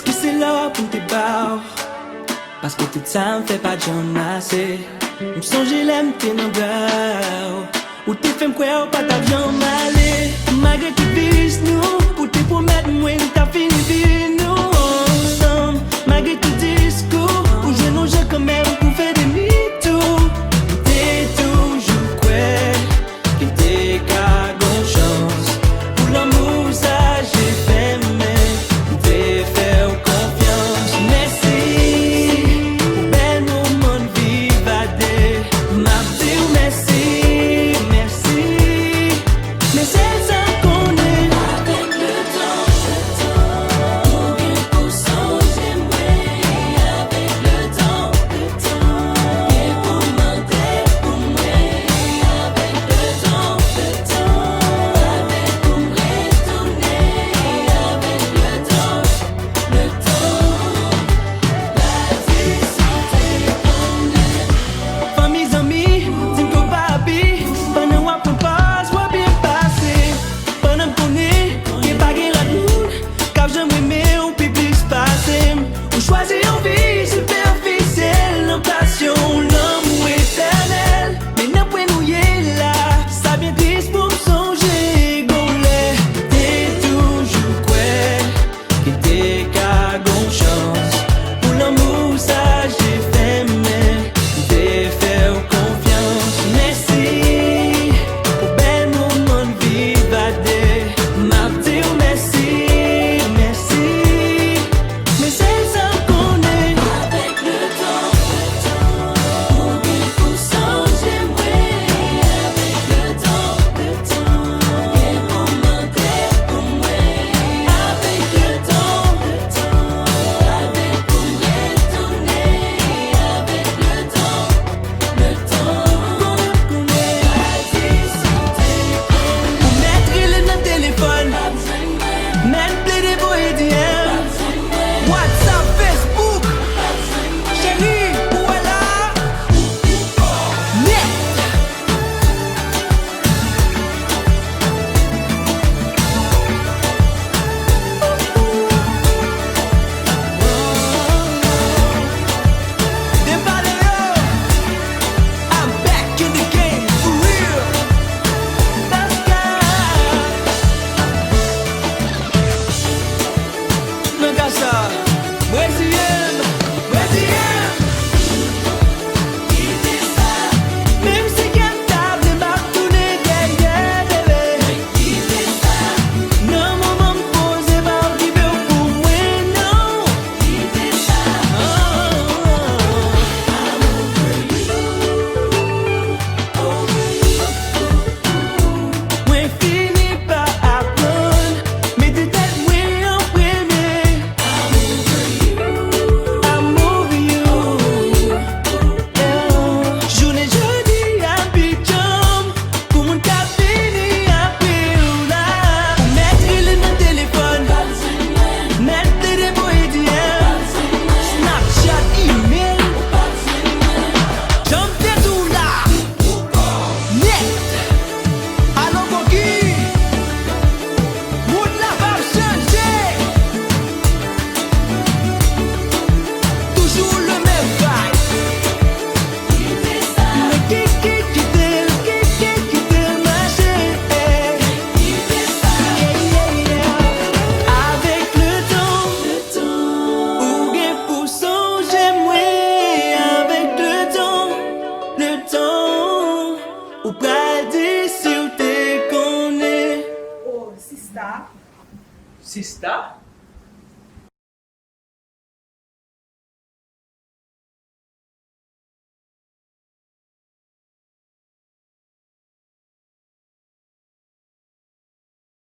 est-ce que c'est là pour tes barres? Parce que tout ça me fait pas de j'en assez. Me songe l'aime t'es dans gars. Ou t'es fait m'croire pas ta vie en malé. Malgré que vis nous, pour te promettre moi t'as fini vie nous ensemble. Malgré tout discours, où je nous j'ai quand même pour faire des mythos. T'es toujours quoi, que t'es qu'à bonne chance. Pour l'amour ça j'ai fait mais t'es fait confiance. Merci pour bel moment de vivre m'a dit merci, merci. Mais c'est ça qu'on est avec le temps, ou bien pour changer moi avec le temps, et pour monter pour moi avec le temps, avec pour me retourner avec le temps, la vie famille amis, dis que papi, pendant moi qu'on passe, soit bien passé, pendant qu'on est, qui pas la moule, car j'aime aimer ou plus passer, ou choisir une vie superficielle, la passion, l'amour éternel, mais n'a point nous y est là, ça bien triste pour me songer, gonlet, t'es toujours quoi, qui t'es qu'à gon chance, pour l'amour ça j'ai fait mais t'es fait confiance. Merci pour bel moment de vivre m'a dit merci, merci. Mais c'est ça qu'on est avec le temps, ou bien pour changer moi avec le temps, et pour monter pour moi avec le temps, avec pour retourner avec le temps qu'on est pour mettre le dans téléphone, mettre des poédiens, WhatsApp, Facebook, chérie, voilà, net. I'm back in the game for real. That's no casa, Brésilien, même si quelqu'un t'a m'a tourné derrière bébé. Non, maman me pose pas qui veut pour moi, non. Moi fini par apprendre, mais t'es moi en premier. I'm over you. Journée jeudi à Bicham, pour mon cap fini après ou là. Mettre le dans téléphone, mettre des poédiens, Snapchat, email, jump des tout là, net. Alors qu'on qui, mood la va changer, toujours le même vibe. Mais qui marché avec le temps, ou bien pour songer moi avec le temps, ou pas dire si ou t'es connais. Oh, sista. Sista?